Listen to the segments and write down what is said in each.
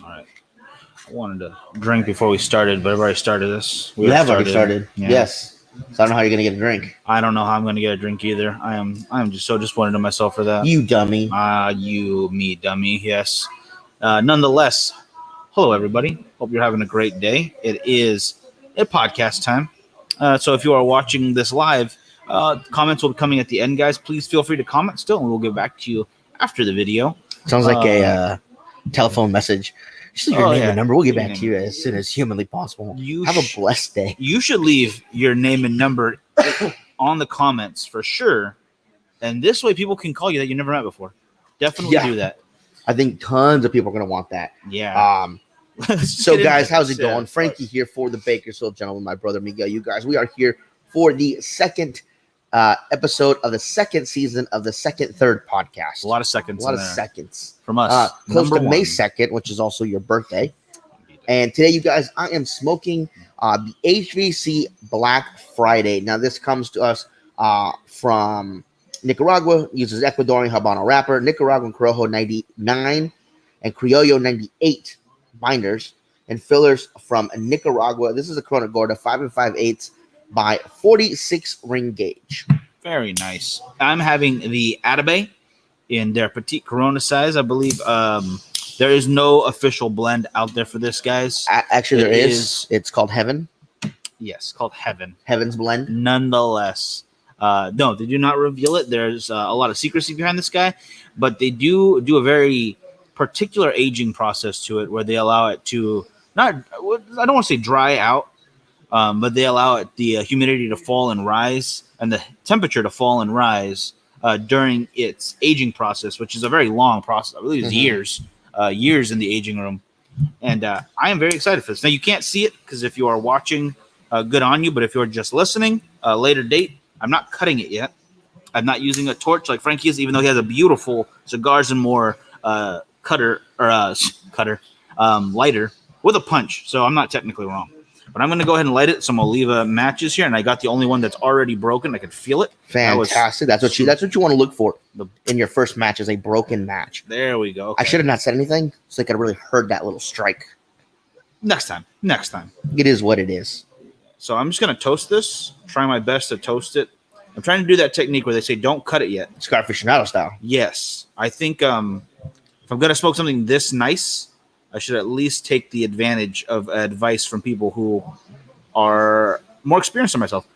All right. I wanted to drink before we started, but I've already started this. You have already started. Yeah. Yes. So I don't know how you're gonna get a drink. I don't know how I'm going to get a drink either. I'm just so disappointed in myself for that. You dummy. You, me, dummy. Yes. Nonetheless, hello everybody. Hope you're having a great day. It is a podcast time. So if you are watching this live, comments will be coming at the end, guys. Please feel free to comment still, and we'll get back to you after the video. Sounds like a telephone message. Just leave your name and number. We'll get back to you as soon as humanly possible. Have a blessed day. You should leave your name and number on the comments for sure. And this way people can call you that you never met before. Definitely do that. I think tons of people are going to want that. Yeah. So, guys, how's it going? Frankie here for the Bakersfield Gentleman, my brother Miguel. You guys, we are here for the second episode of the second season of the third podcast. A lot of seconds. Seconds. From us. Close to May 2nd, which is also your birthday. And today, you guys, I am smoking the HVC Black Friday. Now, this comes to us from Nicaragua. Uses Ecuadorian Habano wrapper, Nicaraguan Corojo 99, and Criollo 98 binders and fillers from Nicaragua. This is a Corona Gorda 5 5/8 by 46 ring gauge. Very nice. I'm having the Atabey in their petite Corona size. I believe there is no official blend out there for this, guys. Actually, there is. It's called Heaven. Yes, called Heaven. Heaven's blend. Nonetheless, no, they do not reveal it. There's a lot of secrecy behind this guy, but they do a very particular aging process to it where they allow it to I don't want to say dry out, but they allow the humidity to fall and rise and the temperature to fall and rise during its aging process, which is a very long process. I believe it's years in the aging room. And I am very excited for this. Now, you can't see it because if you are watching, good on you. But if you're just listening, later date, I'm not cutting it yet. I'm not using a torch like Frankie is, even though he has a beautiful Cigars and More lighter with a punch. So I'm not technically wrong. But I'm going to go ahead and light it. So I'm going to leave matches here. And I got the only one that's already broken. I can feel it. Fantastic. That's what you want to look for in your first match, is a broken match. There we go. Okay. I should have not said anything so I could have really heard that little strike. Next time. It is what it is. So I'm just going to toast this. Try my best to toast it. I'm trying to do that technique where they say don't cut it yet. Cigar aficionado style. Yes. I think if I'm going to smoke something this nice, I should at least take the advantage of advice from people who are more experienced than myself.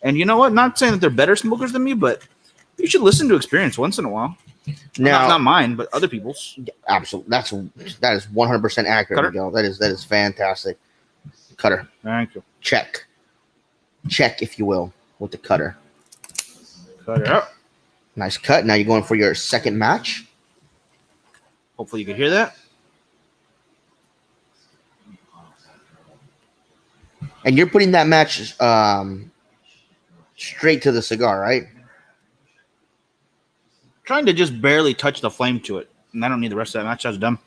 And you know what? Not saying that they're better smokers than me, but you should listen to experience once in a while. Now, not mine, but other people's. Absolutely. That is 100% accurate, Miguel. That is fantastic. Cutter. Thank you. Check, if you will, with the cutter. Cut it up. Nice cut. Now you're going for your second match. Hopefully you can hear that. And you're putting that match straight to the cigar, right? Trying to just barely touch the flame to it. And I don't need the rest of that match. That's done.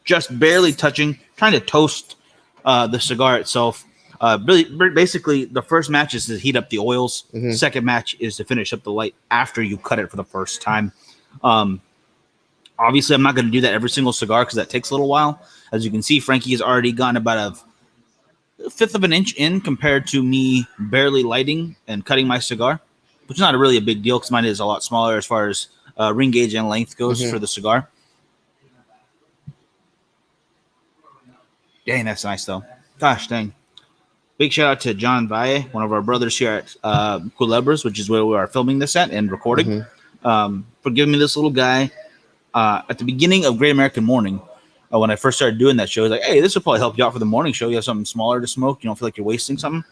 Just barely touching. Trying to toast the cigar itself. Basically, the first match is to heat up the oils. Mm-hmm. Second match is to finish up the light after you cut it for the first time. Obviously, I'm not going to do that every single cigar because that takes a little while. As you can see, Frankie has already gotten about a fifth of an inch in compared to me barely lighting and cutting my cigar, which is not really a big deal because mine is a lot smaller as far as ring gauge and length goes for the cigar. Dang, that's nice, though. Gosh, dang. Big shout out to John Valle, one of our brothers here at Culebras, which is where we are filming this at and recording, for giving me this little guy at the beginning of Great American Morning. When I first started doing that show, I was like, hey, this will probably help you out for the morning show. You have something smaller to smoke. You don't feel like you're wasting something.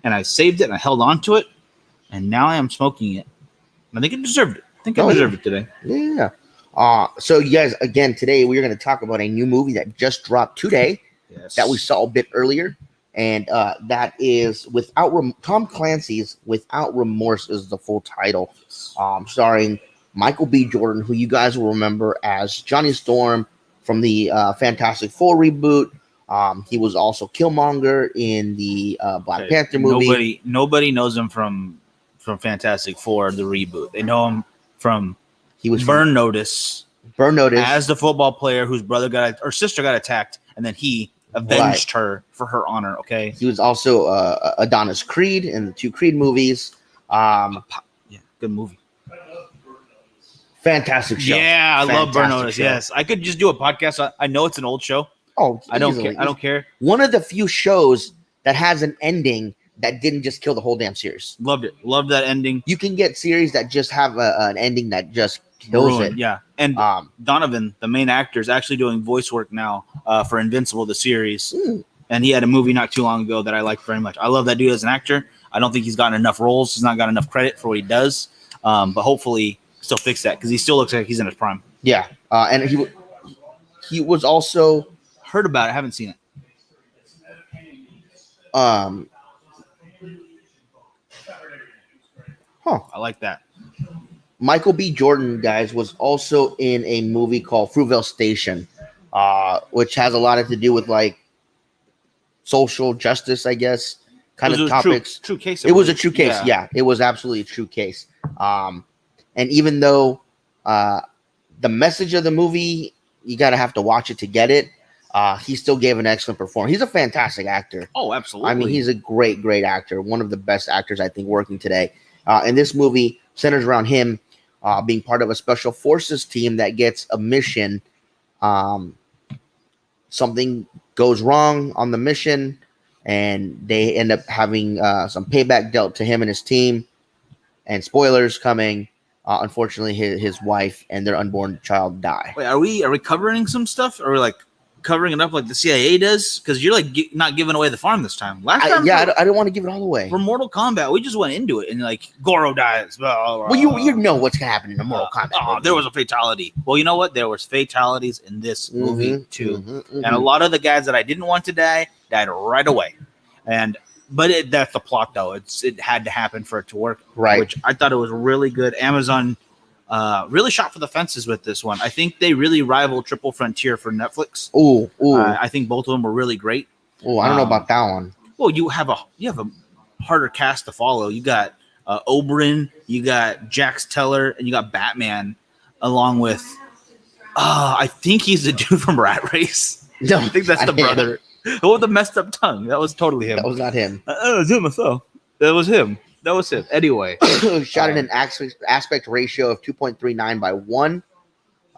And I saved it and I held on to it. And now I am smoking it. I think it deserved it. I deserved it today. Yeah. So you guys, again, today we're going to talk about a new movie that just dropped today that we saw a bit earlier. And that is Tom Clancy's Without Remorse is the full title. Starring Michael B. Jordan, who you guys will remember as Johnny Storm from the Fantastic Four reboot. He was also Killmonger in the Black Panther movie. Nobody knows him from Fantastic Four, the reboot. They know him from Burn Notice Burn Notice as the football player whose brother or sister got attacked, and then he avenged her for her honor. Okay, he was also Adonis Creed in the 2 Creed movies. Yeah, good movie. Fantastic show. Yeah, I love Burn Notice. show. Yes, I could just do a podcast. I know it's an old show. Oh, I don't care. I don't care. One of the few shows that has an ending that didn't just kill the whole damn series. Loved it. Loved that ending. You can get series that just have an ending that just kills it. Yeah, and Donovan, the main actor, is actually doing voice work now for Invincible, the series. And he had a movie not too long ago that I liked very much. I love that dude as an actor. I don't think he's gotten enough roles. He's not got enough credit for what he does. But hopefully still fix that because he still looks like he's in his prime. Yeah, and he was also heard about it. Haven't seen it. I like that. Michael B. Jordan, guys, was also in a movie called Fruitvale Station, which has a lot to do with like social justice, I guess, kind of topics. True case. It was a true case. Yeah, it was absolutely a true case. And even though the message of the movie, you gotta have to watch it to get it. He still gave an excellent performance. He's a fantastic actor. Oh, absolutely. I mean, he's a great actor. One of the best actors I think working today. And this movie centers around him being part of a special forces team that gets a mission. Something goes wrong on the mission, and they end up having some payback dealt to him and his team. And spoilers coming. Unfortunately, his wife and their unborn child die. Wait, are we covering some stuff? Or are we like covering it up like the CIA does? Because you're like not giving away the farm this time. Last time, I don't want to give it all away. For Mortal Kombat, we just went into it and like Goro dies. Well, you know what's gonna happen in a Mortal Kombat. There was a fatality. Well, you know what? There was fatalities in this movie too, and a lot of the guys that I didn't want to die died right away. But that's the plot, though. It had to happen for it to work, right? Which I thought it was really good. Amazon really shot for the fences with this one. I think they really rival Triple Frontier for Netflix. Ooh. I think both of them were really great. Oh, I don't know about that one. Well, you have a harder cast to follow. You got Oberyn, you got Jax Teller, and you got Batman, along with I think he's the dude from Rat Race. No, I think that's the brother. Oh, the messed up tongue. That was totally him. That was not him. That was him. That was him. That was him. Anyway. Shot at an aspect ratio of 2.39 by 1.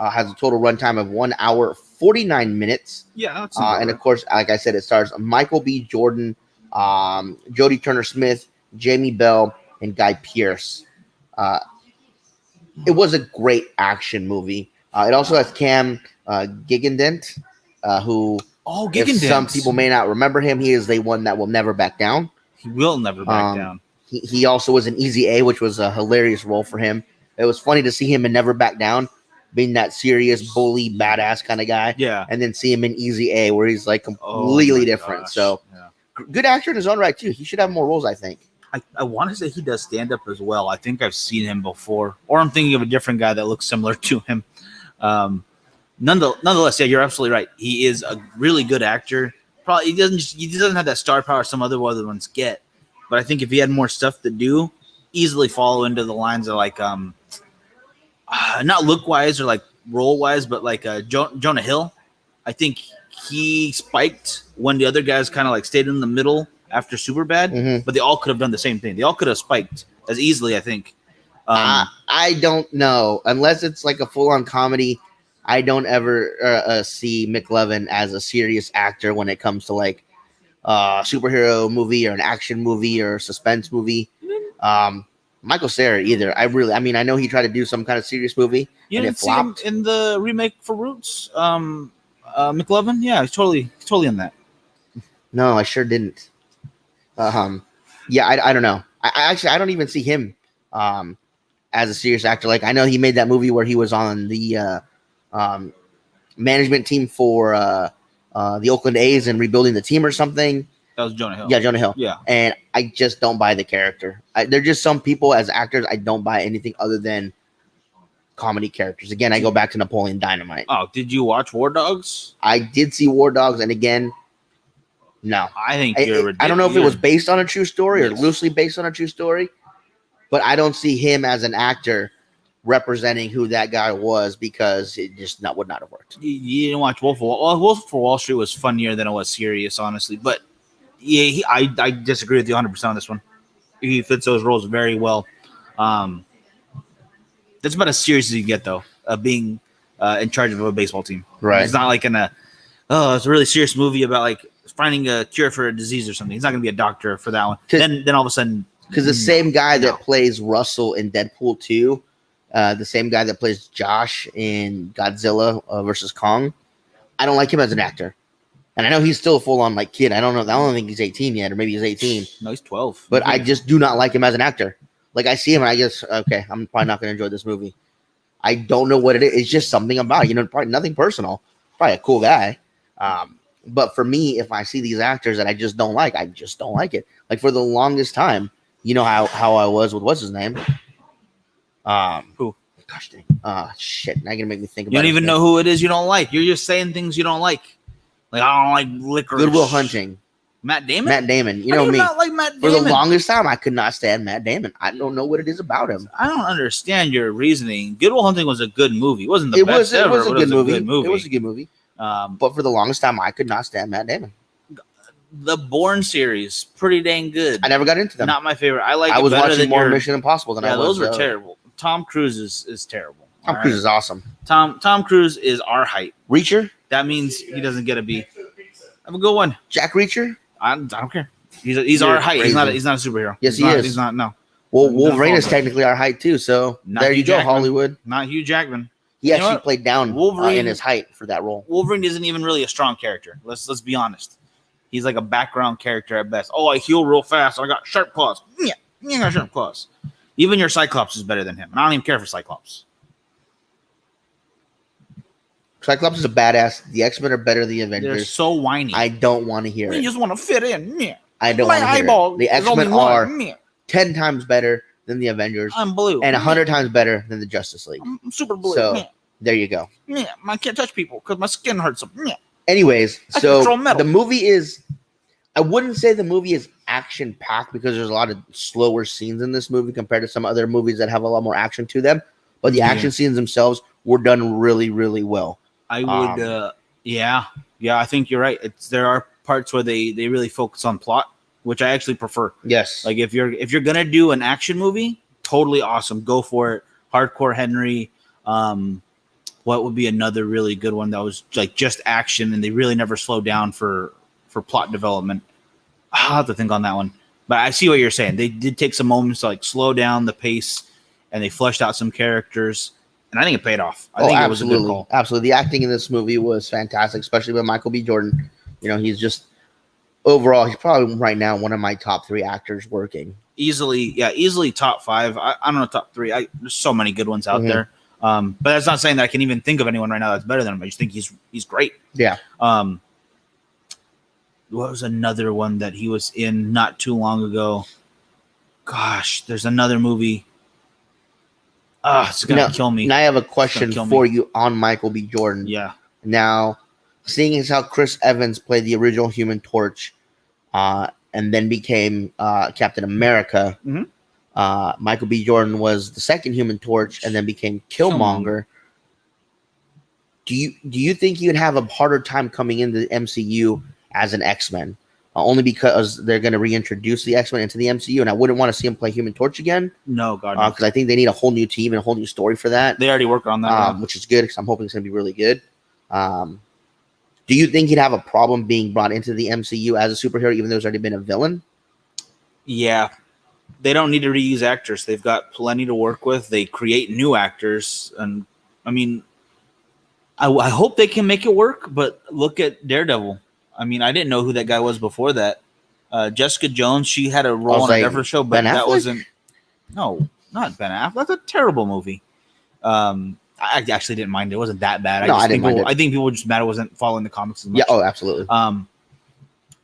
Has a total runtime of 1 hour, 49 minutes. Yeah. That's and of course, like I said, it stars Michael B. Jordan, Jodie Turner-Smith, Jamie Bell, and Guy Pearce. It was a great action movie. It also has Cam Gigandet, who... Oh, Gigandet. Some people may not remember him. He is the one that will never back down. He will never back down. He also was in Easy A, which was a hilarious role for him. It was funny to see him in Never Back Down, being that serious, bully, badass kind of guy. Yeah. And then see him in Easy A, where he's like completely different. Gosh. So, good actor in his own right, too. He should have more roles, I think. I want to say he does stand up as well. I think I've seen him before. Or I'm thinking of a different guy that looks similar to him. Nonetheless, yeah, you're absolutely right. He is a really good actor. Probably he doesn't have that star power some other ones get. But I think if he had more stuff to do, easily follow into the lines of like not look wise or like role wise, but like Jonah Hill. I think he spiked when the other guys kind of like stayed in the middle after Superbad, but they all could have done the same thing. They all could have spiked as easily, I think. I don't know. Unless it's like a full-on comedy, I don't ever see McLovin as a serious actor when it comes to like superhero movie or an action movie or a suspense movie. Michael Cera either. I know he tried to do some kind of serious movie. You and didn't it see him flopped. in the remake for Roots? McLovin? Yeah, he's totally in that. No, I sure didn't. Yeah, I don't know. I don't even see him as a serious actor. Like, I know he made that movie where he was on the management team for the Oakland A's and rebuilding the team or something. That was Jonah Hill. Yeah, Jonah Hill. Yeah. And I just don't buy the character. They're just some people as actors, I don't buy anything other than comedy characters. Again, I go back to Napoleon Dynamite. Oh, did you watch War Dogs? I did see War Dogs, and again, no. I think you're ridiculous. I don't know if it was based on a true story or loosely based on a true story, but I don't see him as an actor representing who that guy was because it just would not have worked. You didn't watch Wolf of Wall. Well, Wolf of Wall Street was funnier than it was serious, honestly. But yeah, I disagree with you 100% on this one. He fits those roles very well. That's about as serious as you get, though, being in charge of a baseball team. Right. It's not like it's a really serious movie about like finding a cure for a disease or something. He's not going to be a doctor for that one. Then all of a sudden, because the same guy that plays Russell in Deadpool 2, the same guy that plays Josh in Godzilla versus Kong, I don't like him as an actor. And I know he's still a full-on like kid. I don't think he's 18 yet, or maybe he's 18. No, he's 12. But I just do not like him as an actor. Like, I see him and I guess, okay, I'm probably not going to enjoy this movie. I don't know what it is. It's just something about it. Probably nothing personal. Probably a cool guy. But for me, if I see these actors that I just don't like, I just don't like it. Like, for the longest time, you know how I was with, what's his name? Who? Gosh dang. Shit. Now you're going to make me think about it. You don't even know who it is you don't like. You're just saying things you don't like. Like, I don't like licorice. Good Will Hunting. Matt Damon? Matt Damon. You know me. Not like Matt Damon? For the longest time, I could not stand Matt Damon. I don't know what it is about him. I don't understand your reasoning. Good Will Hunting was a good movie. It wasn't the best ever. It was a good movie. It was a good movie. But for the longest time, I could not stand Matt Damon. The Bourne series, pretty dang good. I never got into them. Not my favorite. I was watching more Mission Impossible than I was. Those were terrible. Tom Cruise is terrible. Tom Cruise is awesome. Tom Cruise is our height. Reacher? That means he doesn't get a B. Have a good one. Jack Reacher? I don't care. He's our height. He's not a superhero. Yes, he is. He's not. No. Well, Wolverine is technically our height too. So there you go, Hollywood. Not Hugh Jackman. He actually played down Wolverine in his height for that role. Wolverine isn't even really a strong character. Let's be honest. He's like a background character at best. Oh, I heal real fast. I got sharp claws. Yeah, I got sharp claws. Even your Cyclops is better than him. And I don't even care for Cyclops. Cyclops is a badass. The X-Men are better than the Avengers. They're so whiny. I don't want to hear it. You just want to fit in. Yeah. I don't want to hear it. The X-Men are 10 times better than the Avengers. I'm blue. And 100 times better than the Justice League. I'm super blue. So there you go. Yeah, I can't touch people because my skin hurts them. Yeah. Anyways, so the movie is, I wouldn't say the movie is action-packed because there's a lot of slower scenes in this movie compared to some other movies that have a lot more action to them. But the action scenes themselves were done really, really well. I would, yeah, I think you're right. There are parts where they really focus on plot, which I actually prefer. Yes. Like if you're gonna do an action movie, totally awesome. Go for it. Hardcore Henry. What would be another really good one that was like just action and they really never slowed down for plot development? I'll have to think on that one. But I see what you're saying. They did take some moments to like slow down the pace and they fleshed out some characters. And I think it paid off. I think it was a good call. Absolutely. The acting in this movie was fantastic, especially with Michael B. Jordan. He's just overall, he's probably right now one of my top 3 actors working. Easily top 5. I don't know, top 3. There's so many good ones out there. But that's not saying that I can even think of anyone right now that's better than him. I just think he's great. Yeah. What was another one that he was in not too long ago? Gosh, there's another movie. It's going to kill me. Now I have a question for you on Michael B. Jordan. Yeah. Now, seeing as how Chris Evans played the original Human Torch and then became Captain America, Michael B. Jordan was the second Human Torch and then became Killmonger. Do you think he would have a harder time coming into the MCU as an X-Men? Only because they're going to reintroduce the X-Men into the MCU, and I wouldn't want to see him play Human Torch again. No, God, no. Because I think they need a whole new team and a whole new story for that. They already worked on that, which is good because I'm hoping it's going to be really good. Do you think he'd have a problem being brought into the MCU as a superhero, even though there's already been a villain? Yeah. They don't need to reuse actors. They've got plenty to work with. They create new actors. And, I mean, I hope they can make it work, but look at Daredevil. I mean, I didn't know who that guy was before that. Jessica Jones, she had a role on a different show, but that wasn't. No, not Ben Affleck. That's a terrible movie. I actually didn't mind it. It wasn't that bad. I didn't mind it. I think people were just mad it wasn't following the comics as much. Yeah, oh, absolutely.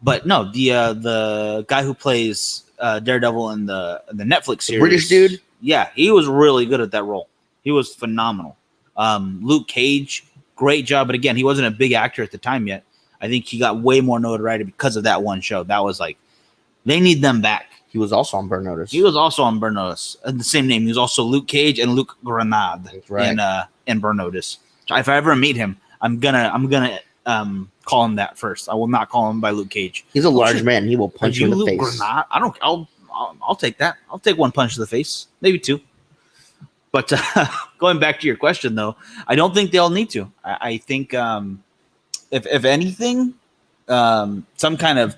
But no, the guy who plays Daredevil in the Netflix series, British dude. Yeah, he was really good at that role. He was phenomenal. Luke Cage, great job. But again, he wasn't a big actor at the time yet. I think he got way more notoriety because of that one show. That was like, they need them back. He was also on Burn Notice. He was also on Burn Notice. The same name. He was also Luke Cage and Luke Grenade. That's right. In Burn Notice. If I ever meet him, I'm gonna call him that first. I will not call him by Luke Cage. He's a large man. He will punch you in the Luke face. Grenade? I'll take that. I'll take one punch to the face, maybe two. But going back to your question, though, I don't think they'll need to. I think if anything, some kind of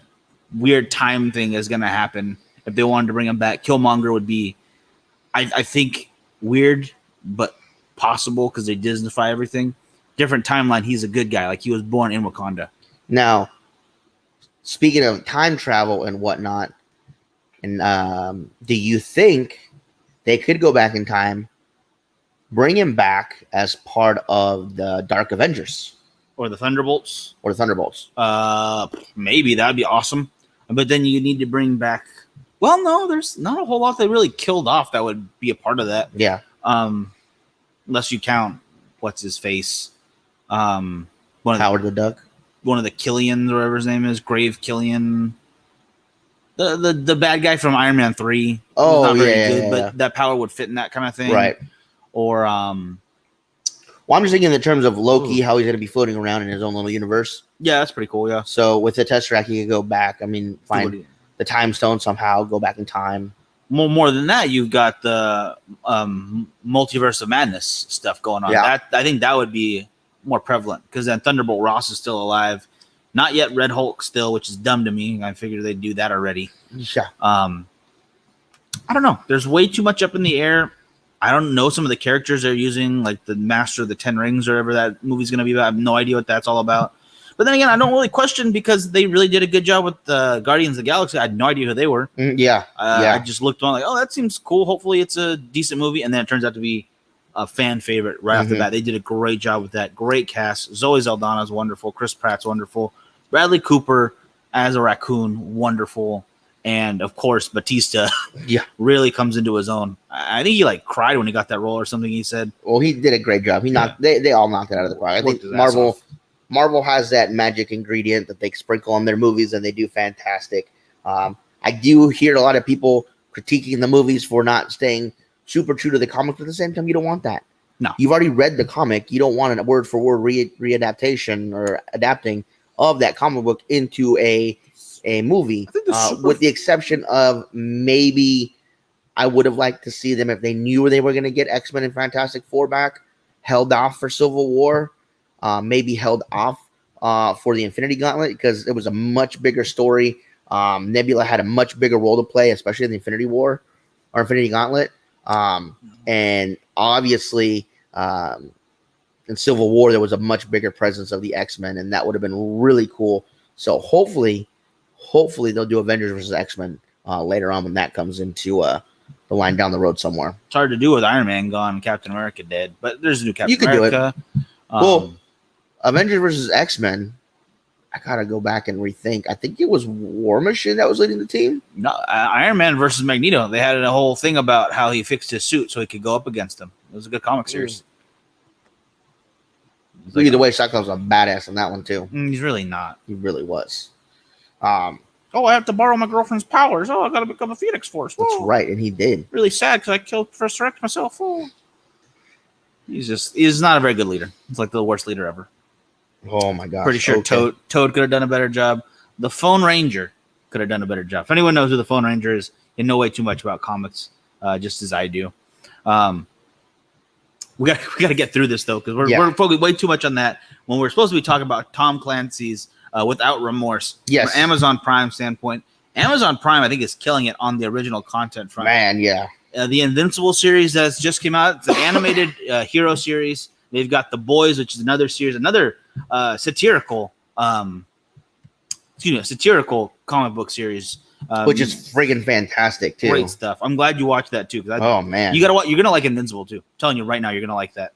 weird time thing is going to happen if they wanted to bring him back. Killmonger would be, I think, weird but possible because they Disneyfy everything. Different timeline. He's a good guy. Like he was born in Wakanda. Now, speaking of time travel and whatnot, and do you think they could go back in time, bring him back as part of the Dark Avengers Or the Thunderbolts? Maybe that'd be awesome. But then you need to bring back. Well, no, there's not a whole lot they really killed off that would be a part of that. Yeah. Unless you count what's his face, Howard the Duck, one of the Killians, or whatever his name is, Grave Killian, the bad guy from Iron Man 3. Oh, not very yeah, good, yeah, but that power would fit in that kind of thing, right? Or well, I'm just thinking in terms of Loki, how he's going to be floating around in his own little universe. Yeah, that's pretty coul. Yeah. So with the Tesseract, he could go back. I mean, find the Time Stone somehow, go back in time. More than that, you've got the Multiverse of Madness stuff going on. Yeah. I think that would be more prevalent because then Thunderbolt Ross is still alive. Not yet Red Hulk still, which is dumb to me. I figured they'd do that already. Yeah. I don't know. There's way too much up in the air. I don't know some of the characters they're using, like the Master of the Ten Rings or whatever that movie's going to be about. I have no idea what that's all about. But then again, I don't really question because they really did a good job with the Guardians of the Galaxy. I had no idea who they were. Yeah. I just looked on like, oh, that seems cool. Hopefully it's a decent movie. And then it turns out to be a fan favorite right off the bat. They did a great job with that. Great cast. Zoe Saldana's wonderful. Chris Pratt's wonderful. Bradley Cooper as a raccoon, wonderful. And of course, Batista really comes into his own. I think he like cried when he got that role or something. He said, "Well, he did a great job. He knocked. They all knocked it out of the park. I think Marvel has that magic ingredient that they sprinkle on their movies, and they do fantastic. I do hear a lot of people critiquing the movies for not staying super true to the comics, but at the same time, you don't want that. No, you've already read the comic. You don't want a word for word readaptation or adapting of that comic book into a movie, with the exception of maybe I would have liked to see them if they knew they were going to get X-Men and Fantastic Four back, held off for Civil War, maybe held off for the Infinity Gauntlet because it was a much bigger story. Nebula had a much bigger role to play, especially in the Infinity War or Infinity Gauntlet. And obviously in Civil War, there was a much bigger presence of the X-Men, and that would have been really cool. So hopefully they'll do Avengers versus X-Men later on when that comes into the line down the road somewhere. It's hard to do with Iron Man gone and Captain America dead, but there's a new Captain America. Do it. Well, Avengers versus X-Men, I gotta go back and rethink. I think it was War Machine that was leading the team. No, Iron Man versus Magneto. They had a whole thing about how he fixed his suit so he could go up against them. It was a good comic series. Either way, Cyclops was a badass in that one too. He's really not. He really was. I have to borrow my girlfriend's powers. I got to become a Phoenix Force. Whoa. That's right, and he did. Really sad because I killed Professor X myself. Whoa. He's not a very good leader. He's like the worst leader ever. Oh my gosh. Pretty sure Toad could have done a better job. The Phone Ranger could have done a better job. If anyone knows who the Phone Ranger is, you know way too much about comics, just as I do. We got to get through this though, because we're focusing way too much on that when we're supposed to be talking about Tom Clancy's Without Remorse. Yes. From Amazon Prime standpoint, Amazon Prime I think is killing it on the original content front. Man, yeah. The Invincible series that just came out, it's an animated hero series. They've got The Boys, which is another series, another satirical comic book series, which is friggin' fantastic too. Great stuff. I'm glad you watched that too. Oh man, you're gonna like Invincible too. I'm telling you right now, you're gonna like that.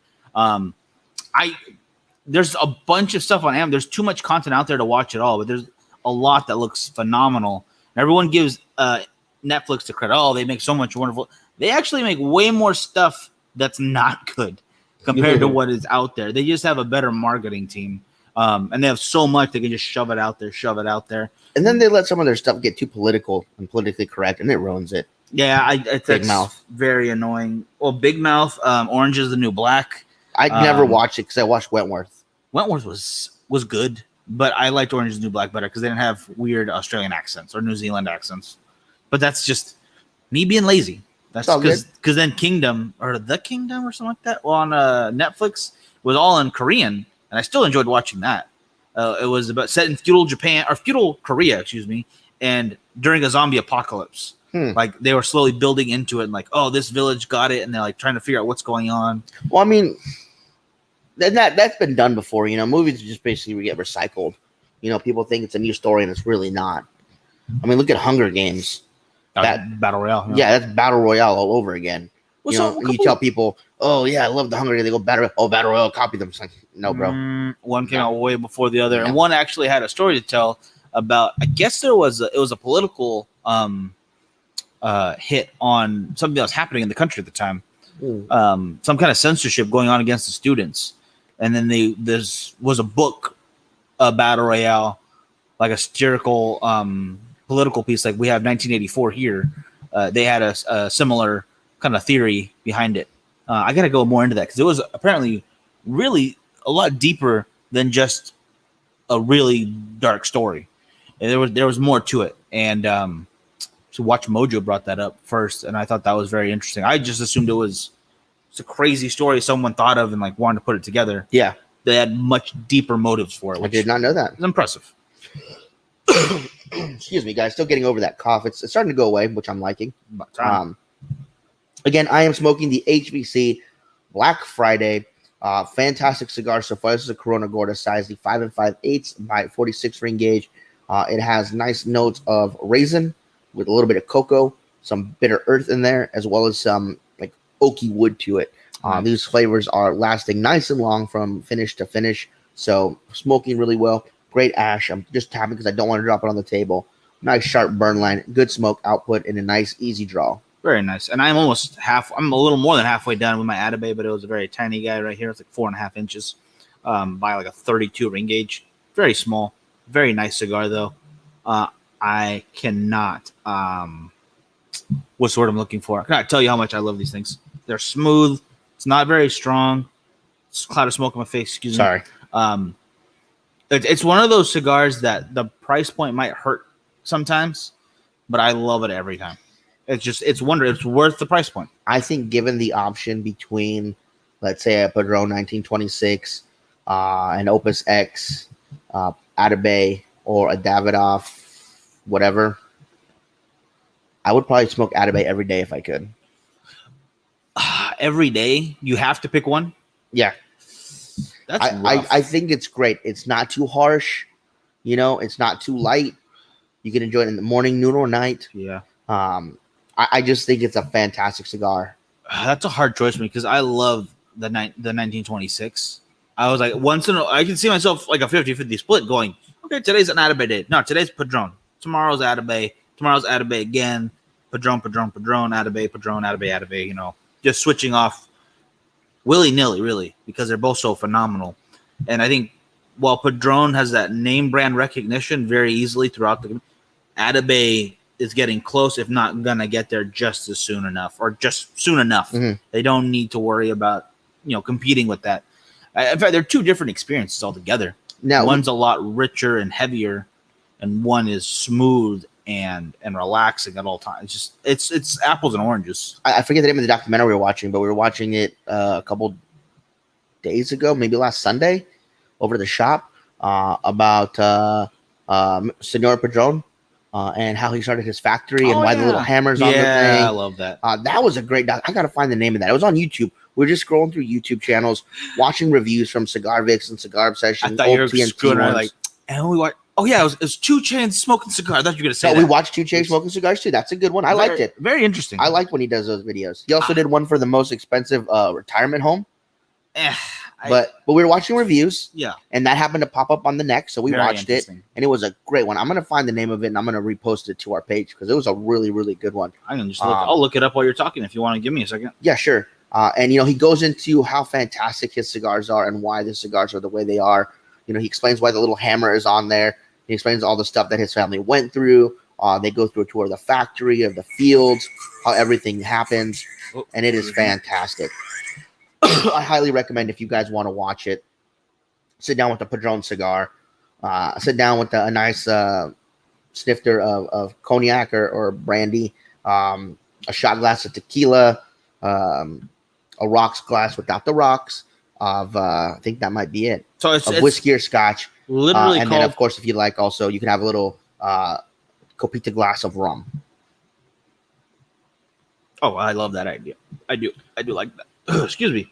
There's a bunch of stuff on Amazon. There's too much content out there to watch it all, but there's a lot that looks phenomenal. Everyone gives Netflix the credit. Oh, they make so much wonderful. They actually make way more stuff that's not good compared to what is out there. They just have a better marketing team. And they have so much they can just shove it out there. And then they let some of their stuff get too political and politically correct, and it ruins it. Yeah, Big Mouth, very annoying. Well, Big Mouth, Orange is the New Black. I never watched it because I watched Wentworth. Wentworth was good, but I liked Orange is the New Black better because they didn't have weird Australian accents or New Zealand accents. But that's just me being lazy. That's because then Kingdom or The Kingdom or something like that. Well, on Netflix was all in Korean, and I still enjoyed watching that. It was about set in feudal Japan or feudal Korea, excuse me, and during a zombie apocalypse. Like they were slowly building into it, and like, oh, this village got it, and they're like trying to figure out what's going on. Well, I mean, that's been done before. Movies just basically get recycled. People think it's a new story, and it's really not. I mean, look at Hunger Games. That Battle Royale. Yeah, that's Battle Royale all over again. You tell people, oh yeah, I love the Hunger Games. They go Battle Royale, copy them. It's like, no, bro. One came out way before the other, and one actually had a story to tell about. I guess it was a political hit on something that was happening in the country at the time. Some kind of censorship going on against the students, and then this was a book, a Battle Royale, like a satirical political piece, like we have 1984 here. They had a similar kind of theory behind it. I got to go more into that because it was apparently really a lot deeper than just a really dark story. And there was more to it. And so Watch Mojo brought that up first, and I thought that was very interesting. I just assumed it's a crazy story someone thought of and like wanted to put it together. Yeah, they had much deeper motives for it. I did not know that. It's impressive. Excuse me, guys. Still getting over that cough. It's starting to go away, which I'm liking. Again, I am smoking the HBC Black Friday. Fantastic cigar so far. This is a Corona Gorda size, the 5 5/8 by 46 ring gauge. It has nice notes of raisin with a little bit of cocoa, some bitter earth in there, as well as some like oaky wood to it. These flavors are lasting nice and long from finish to finish. So smoking really well. Great ash. I'm just tapping because I don't want to drop it on the table. Nice sharp burn line, good smoke output, and a nice easy draw. Very nice. And I'm a little more than halfway done with my Atabay, but it was a very tiny guy right here. It's like 4.5 inches by like a 32 ring gauge. Very small. Very nice cigar though. I cannot what's the word I'm looking for? I cannot tell you how much I love these things. They're smooth. It's not very strong. It's a cloud of smoke on my face. Excuse me. Sorry. It's one of those cigars that the price point might hurt sometimes, but I love it every time. It's worth the price point. I think given the option between, let's say, a Padron 1926, an Opus X, Atabay, or a Davidoff, whatever, I would probably smoke Atabay every day if I could. Every day? You have to pick one? Yeah. I think it's great. It's not too harsh. It's not too light. You can enjoy it in the morning, noon, or night. Yeah. I just think it's a fantastic cigar. That's a hard choice for me because I love the 1926. I was like, I can see myself like a 50-50 split going, okay, today's an Atabay day. No, today's Padron. Tomorrow's Atabay. Tomorrow's Atabay again. Padron, Atabay, Padron, Atabay, just switching off willy-nilly, really, because they're both so phenomenal. And I think while Padron has that name brand recognition very easily throughout the Atabay is getting close, if not gonna get there just soon enough. Mm-hmm. They don't need to worry about competing with that. In fact, they're two different experiences altogether. Now, one's a lot richer and heavier, and one is smooth and relaxing at all times. It's apples and oranges. I forget the name of the documentary we were watching, but we were watching it a couple days ago, maybe last Sunday, over to the shop about Senor Padron. And how he started his factory and why the little hammers on the thing. Yeah, I love that. That was a great doc. I got to find the name of that. It was on YouTube. We were just scrolling through YouTube channels, watching reviews from Cigar Vix and Cigar Obsession. I thought you were screwing around like, and we watched. Oh yeah, it was 2 Chainz smoking cigar. I thought you were gonna say. No, we watched 2 Chainz smoking cigars too. That's a good one. I liked it. Very interesting. I liked when he does those videos. He also did one for the most expensive retirement home. But we were watching reviews, and that happened to pop up on the next, so we watched it, and it was a great one. I'm gonna find the name of it, and I'm gonna repost it to our page because it was a really, really good one. I can just I'll look it up while you're talking if you want to give me a second. Yeah, sure. And he goes into how fantastic his cigars are and why the cigars are the way they are. He explains why the little hammer is on there. He explains all the stuff that his family went through. They go through a tour of the factory, of the fields, how everything happens, and it is fantastic. I highly recommend if you guys want to watch it. Sit down with a Padron cigar. Sit down with a nice snifter of cognac or brandy, a shot glass of tequila, a rocks glass without the rocks of I think that might be it. So it's whiskey or scotch. Literally, and then of course, if you like, also you can have a little copita glass of rum. Oh, I love that idea. I do like that. Excuse me.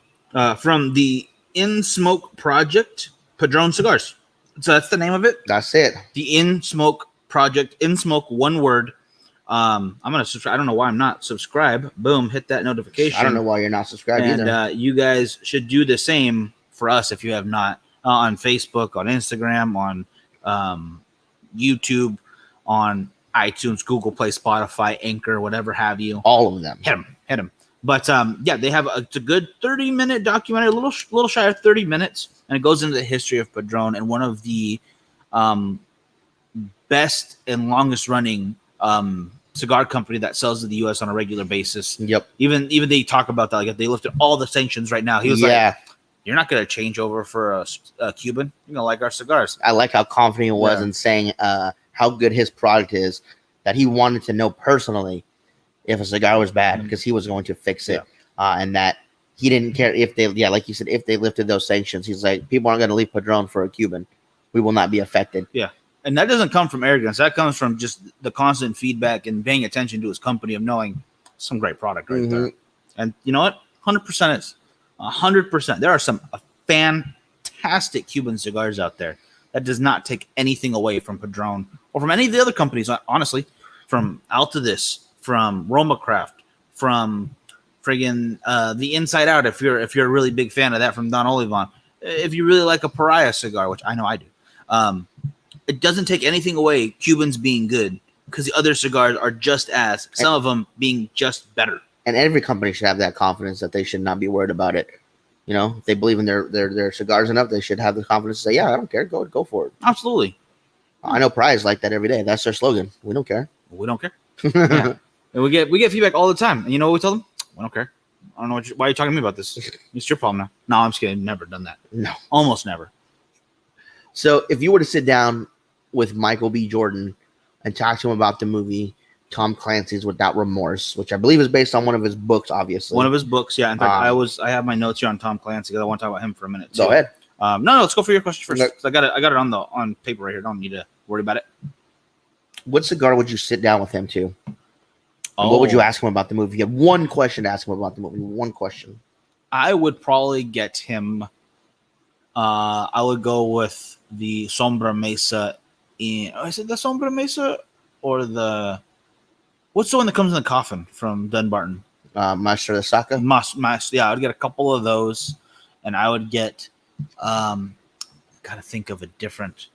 From the In Smoke Project, Padron Cigars. So that's the name of it. That's it. The In Smoke Project. In Smoke, one word. I'm gonna subscribe. I don't know why I'm not subscribed. Boom, hit that notification. I don't know why you're not subscribed either. And you guys should do the same for us if you have not. On Facebook, on Instagram, on YouTube, on iTunes, Google Play, Spotify, Anchor, whatever have you. All of them. Hit them. But yeah, they have it's a good 30-minute documentary, a little shy of 30 minutes, and it goes into the history of Padron and one of the best and longest running cigar company that sells to the U.S. on a regular basis. Yep. Even they talk about that, like if they lifted all the sanctions right now. He was like, "You're not going to change over for a Cuban. You're gonna like our cigars." I like how confident he was in saying how good his product is, that he wanted to know personally if a cigar was bad because he was going to fix it, and that he didn't care if they, like you said, if they lifted those sanctions. He's like, people aren't going to leave Padron for a Cuban. We will not be affected. Yeah. And that doesn't come from arrogance. That comes from just the constant feedback and paying attention to his company of knowing some great product right there. And you know what? 100% is. 100%. There are some fantastic Cuban cigars out there that does not take anything away from Padron or from any of the other companies, honestly, from Altadis, from Roma Craft, from friggin' the Inside Out, if you're a really big fan of that, from Don Olivan. If you really like a Pariah cigar, which I know I do, it doesn't take anything away Cubans being good, because the other cigars are just as, some of them being just better. And every company should have that confidence that they should not be worried about it. You know, if they believe in their cigars enough, they should have the confidence to say, yeah, I don't care. Go for it. Absolutely. I know Pariah's like that every day. That's their slogan. We don't care. We don't care. Yeah. And we get feedback all the time. And you know what we tell them? We don't care. I don't know why are you talking to me about this? It's your problem now. No, I'm just kidding. Never done that. No. Almost never. So if you were to sit down with Michael B. Jordan and talk to him about the movie Tom Clancy's Without Remorse, which I believe is based on one of his books, obviously. One of his books, yeah. In fact, I have my notes here on Tom Clancy because I want to talk about him for a minute. Go ahead. No, let's go for your question first. Okay. I got it on paper right here. Don't need to worry about it. What cigar would you sit down with him to? What would you ask him about the movie? You have one question to ask him about the movie. One question. I would probably get him. I would go with the Sombra Mesa. Is it the Sombra Mesa or the? What's the one that comes in the coffin from Dunbarton? Master de Saka? Yeah, I would get a couple of those, and I would get. Gotta think of a different.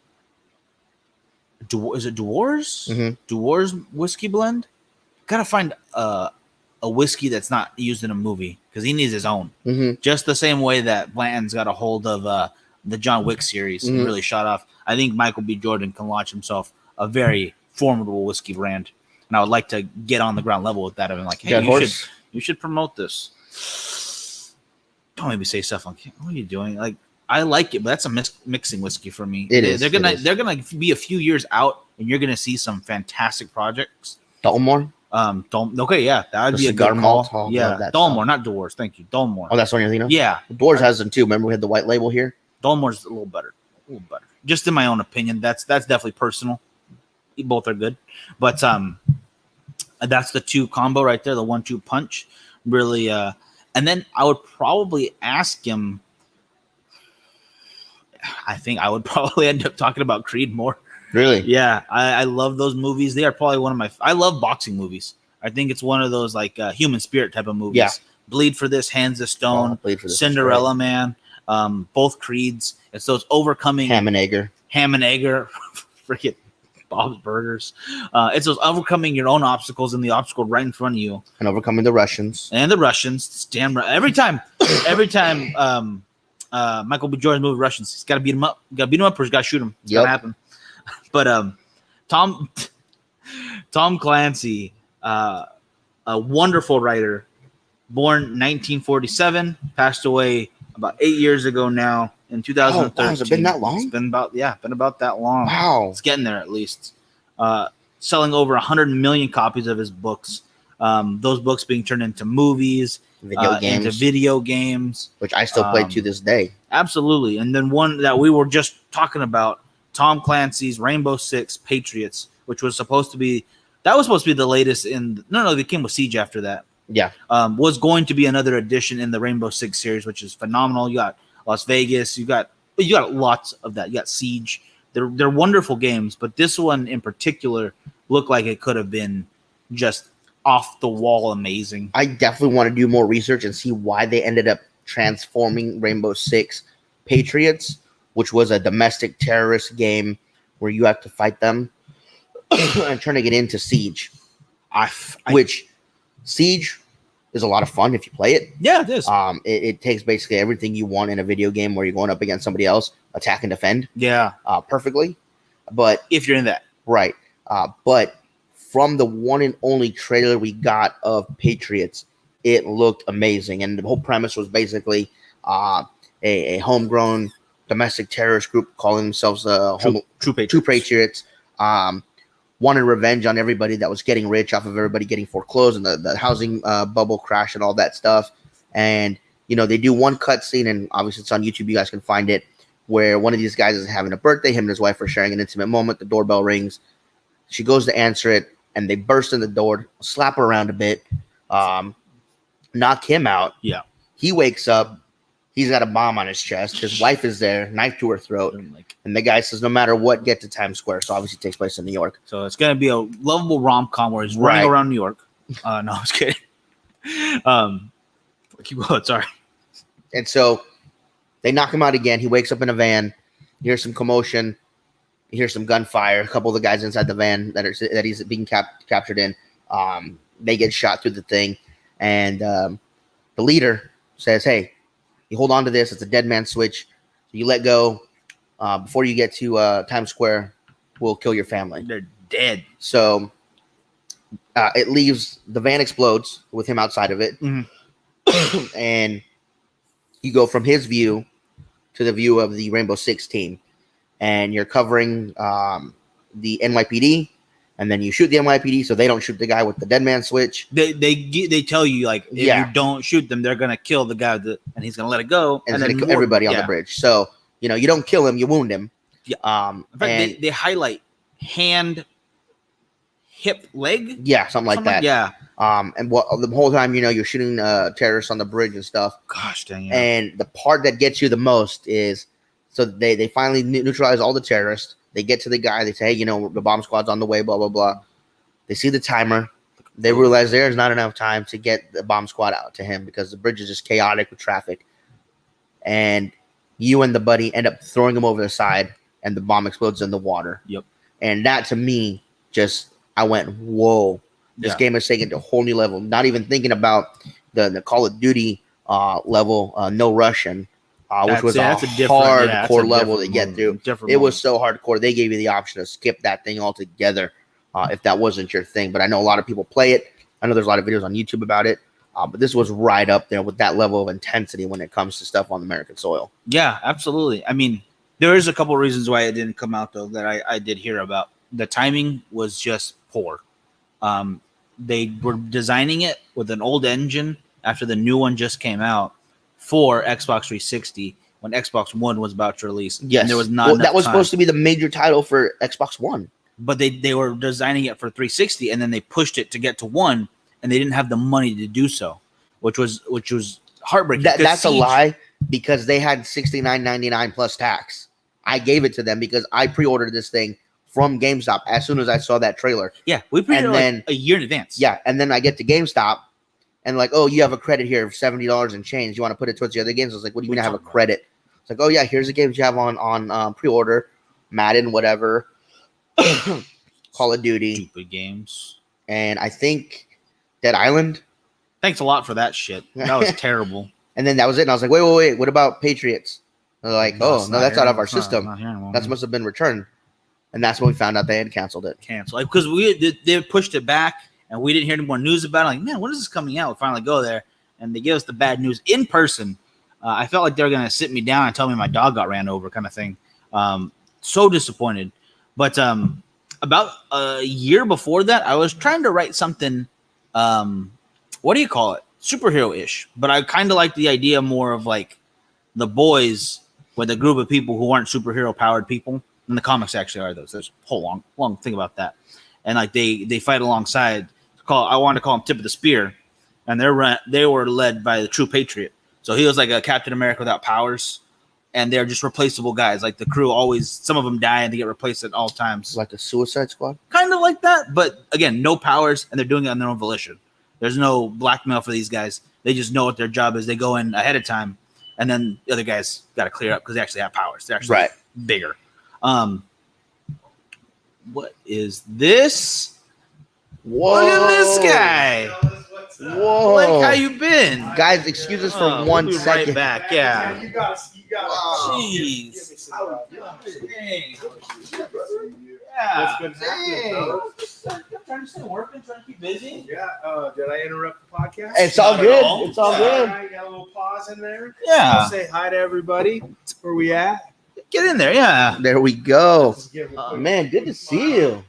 Is it Dewars? Mm-hmm. Dewars whiskey blend. Gotta find a whiskey that's not used in a movie because he needs his own. Mm-hmm. Just the same way that Blanton's got a hold of the John Wick series and really shot off. I think Michael B. Jordan can launch himself a very formidable whiskey brand. And I would like to get on the ground level with that. I'm like, hey, you should promote this. Don't maybe say stuff like, what are you doing? Like, I like it, but that's a mixing whiskey for me. They're gonna be a few years out, and you're gonna see some fantastic projects. Dalmore. Okay, yeah, that would be a cigar good malt. call. Yeah, Dalmore, not Dewars. Thank you, Dalmore. Oh, that's one you're thinking of? Yeah, Dewars has them too. Remember we had the white label here. Dalmore's a little better. Just in my own opinion, that's definitely personal. Both are good, but that's the two combo right there, the 1-2 punch. Really, and then I would probably ask him. I think I would probably end up talking about Creed more. Really? Yeah, I love those movies. They are probably one of my. I love boxing movies. I think it's one of those like human spirit type of movies. Yeah. Bleed for This, Hands of Stone, Cinderella Man, both Creeds. It's those overcoming Ham and Egger, freaking Bob's Burgers. It's those overcoming your own obstacles and the obstacle right in front of you, and overcoming the Russians. It's damn right. Every time Michael B. Jordan's movie Russians. He's got to beat him up. Got to beat him up, or he's got to shoot him. It's got to happen. But Tom Clancy, a wonderful writer, born 1947, passed away about 8 years ago now in 2013. Has it been that long? It's been about that long. Wow. It's getting there at least. Selling over 100 million copies of his books. Those books being turned into movies, into video games, which I still play to this day. Absolutely. And then one that we were just talking about, Tom Clancy's Rainbow Six Patriots, which was supposed to be the latest in they came with Siege after that. Yeah. Was going to be another edition in the Rainbow Six series, which is phenomenal. You got Las Vegas, you got lots of that. You got Siege. They're wonderful games, but this one in particular looked like it could have been just off the wall amazing. I definitely want to do more research and see why they ended up transforming Rainbow Six Patriots, which was a domestic terrorist game where you have to fight them, and turning it into Siege. Which Siege is a lot of fun if you play it. Yeah, it is. It takes basically everything you want in a video game where you're going up against somebody else, attack and defend. Yeah. Perfectly. But if you're in that. Right. But from the one and only trailer we got of Patriots, it looked amazing. And the whole premise was basically a homegrown domestic terrorist group calling themselves True Patriots. Wanted revenge on everybody that was getting rich off of everybody getting foreclosed and the housing bubble crash and all that stuff. And, they do one cutscene, and obviously it's on YouTube. You guys can find it, where one of these guys is having a birthday. Him and his wife are sharing an intimate moment. The doorbell rings. She goes to answer it, and they burst in the door, slap her around a bit, knock him out. Yeah. He wakes up. He's got a bomb on his chest. His wife is there, knife to her throat. And the guy says, no matter what, get to Times Square. So obviously it takes place in New York. So it's going to be a lovable rom-com where he's running around New York. No, I was kidding. Keep going, sorry. And so they knock him out again. He wakes up in a van. You hear some commotion. You hear some gunfire. A couple of the guys inside the van that he's being captured in, they get shot through the thing. And the leader says, hey, you hold on to this. It's a dead man switch. You let go. Before you get to Times Square, we'll kill your family. They're dead. So it leaves. The van explodes with him outside of it. Mm-hmm. And you go from his view to the view of the Rainbow Six team. And you're covering the NYPD. And then you shoot the NYPD so they don't shoot the guy with the dead man switch. They tell you, like, if you don't shoot them, they're going to kill the guy and he's going to let it go. And then kill everybody on the bridge. So, you don't kill him, you wound him. Yeah. In fact, they highlight hand, hip, leg? Yeah, something like that. Yeah. And the whole time, you're shooting terrorists on the bridge and stuff. Gosh dang it. And the part that gets you the most is, so they finally neutralize all the terrorists. They get to the guy. They say, hey, the bomb squad's on the way, blah, blah, blah. They see the timer. They realize there's not enough time to get the bomb squad out to him because the bridge is just chaotic with traffic. And you and the buddy end up throwing him over the side, and the bomb explodes in the water. Yep. And that, to me, I went, whoa. This game is taken to a whole new level. Not even thinking about the Call of Duty level, No Russian. Which was a hardcore level to get through. It was so hardcore. They gave you the option to skip that thing altogether if that wasn't your thing. But I know a lot of people play it. I know there's a lot of videos on YouTube about it. But this was right up there with that level of intensity when it comes to stuff on American soil. Yeah, absolutely. I mean, there is a couple of reasons why it didn't come out, though, that I did hear about. The timing was just poor. They were designing it with an old engine after the new one just came out for Xbox 360 when Xbox One was about to release. Yes. And there was not enough that was time. Supposed to be the major title for Xbox One. But they were designing it for 360, and then they pushed it to get to one, and they didn't have the money to do so, which was heartbreaking. That's a lie, because they had $69.99 plus tax. I gave it to them because I pre-ordered this thing from GameStop as soon as I saw that trailer. Yeah, we pre-ordered a year in advance. Yeah, and then I get to GameStop, and like, oh, you have a credit here of $70 and change. You want to put it towards the other games? I was like, what do you mean I have a credit? It's like, oh yeah, here's the games you have on pre-order, Madden, whatever, Call of Duty, stupid games, and I think Dead Island. Thanks a lot for that shit. That was terrible. And then that was it. And I was like, wait, what about Patriots? They're like, No, oh it's no, not that's here. out of our It's not- system. not here anymore. That must have been returned, and that's when we found out they had canceled it. Cancel, like, because they pushed it back, and we didn't hear any more news about it. Like, man, when is this coming out? We finally go there, and they give us the bad news in person. I felt like they were gonna sit me down and tell me my dog got ran over, kind of thing. So disappointed. But about a year before that, I was trying to write something. What do you call it? Superhero-ish. But I kind of like the idea more of like The Boys with a group of people who aren't superhero-powered people. And the comics actually are those. There's a whole long thing about that. And like they fight alongside. I wanted to call them Tip of the Spear, and they were led by the true Patriot. So he was like a Captain America without powers, and they're just replaceable guys. Like the crew always, some of them die and they get replaced at all times. Like a Suicide Squad? Kind of like that, but again, no powers, and they're doing it on their own volition. There's no blackmail for these guys. They just know what their job is. They go in ahead of time, and then the other guys got to clear up because they actually have powers. They're actually bigger. What is this? Whoa. Look at this guy. Whoa. Like, how you been? Guys, excuse us for one we'll be second. right back. Yeah. You got Jeez. Yeah. What's been happening, fellas? Trying to stay working, trying to keep busy. Yeah, did I interrupt the podcast? It's all Not at good. all. It's all All good. right, got a little pause in there. Yeah. Say hi to everybody. Where we at? Get in there. Yeah. There we go. Just give a quick- Man, good to see you.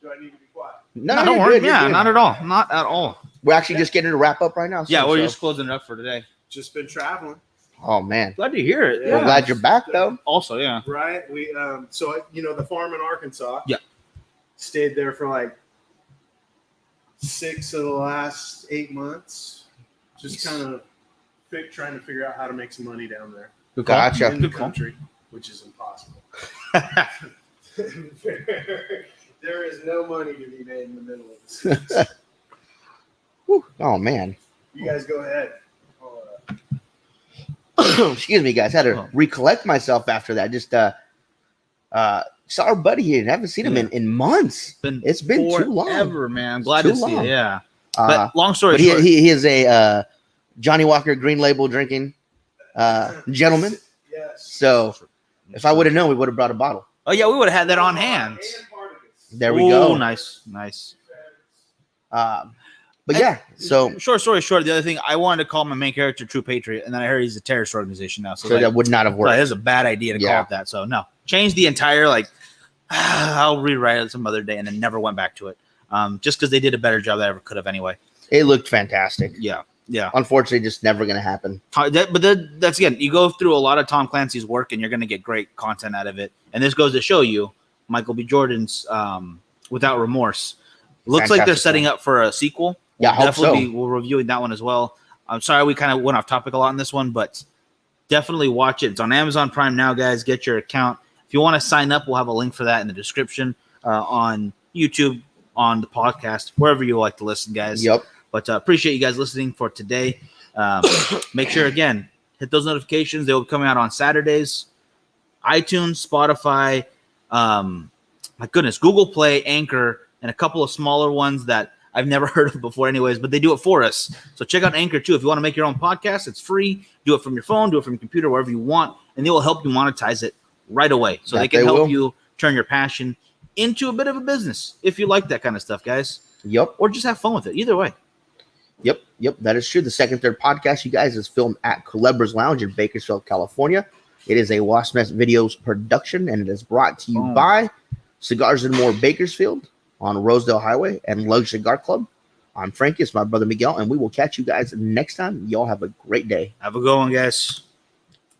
Do I need to be quiet? No, don't you're worry. good, you're Yeah, good. not at all. Not at all. We're actually just getting to wrap up right now. Yeah, we're so- just closing it up for today. Just been traveling, Oh man, Glad to hear it. Yeah. we're glad you're back though. Also, yeah. right? We so the farm in Arkansas. Yeah. Stayed there for like 6 of the last 8 months. Just kind of trying to figure out how to make some money down there Good call. Gotcha. in the Good call. country, which is impossible. There is no money to be made in the middle of the cities. Whew. Oh man. You guys go ahead. I'll, Excuse me, guys. Had to recollect myself after that. Just saw our buddy here. Haven't seen him in months. It's been too long. Forever, man. I'm glad Too to see long. it. Yeah. Uh, But long story but short. he is a Johnny Walker Green Label drinking gentleman. yes. So if I would have known, we would have brought a bottle. Oh yeah, we would have had that on hand. And Partagas. There we Ooh, go. Nice. But yeah, so Short story short, the other thing, I wanted to call my main character True Patriot, and then I heard he's a terrorist organization now. So, so that would not have so worked. that is a bad idea to Yeah. call it that. So no, change the entire I'll rewrite it some other day, and then never went back to it. Just because they did a better job than I ever could have anyway. It looked fantastic. Yeah. Unfortunately, just never going to happen. That's again, you go through a lot of Tom Clancy's work, and you're going to get great content out of it. And this goes to show you Michael B. Jordan's Without Remorse. Looks like they're Fantastic setting up for a sequel. Yeah, I hope so. We're reviewing that one as well. I'm sorry we kind of went off topic a lot in this one, but definitely watch it. It's on Amazon Prime now, guys. Get your account. If you want to sign up, we'll have a link for that in the description on YouTube, on the podcast, wherever you like to listen, guys. Yep. But appreciate you guys listening for today. Make sure, again, hit those notifications. They will be coming out on Saturdays. iTunes, Spotify, my goodness, Google Play, Anchor, and a couple of smaller ones that I've never heard of before anyways, but they do it for us. So check out Anchor too. If you want to make your own podcast, it's free. Do it from your phone, do it from your computer, wherever you want, and they will help you monetize it right away. So they can help you turn your passion into a bit of a business if you like that kind of stuff, guys. Yep. Or just have fun with it. Either way. Yep. That is true. The Second Third podcast, you guys, is filmed at Culebra's Lounge in Bakersfield, California. It is a Wasp Nest Videos production, and it is brought to you by Cigars and More Bakersfield on Rosedale Highway and Lug Cigar Club. I'm Frankie. It's my brother Miguel, and we will catch you guys next time. Y'all have a great day. Have a good one, guys.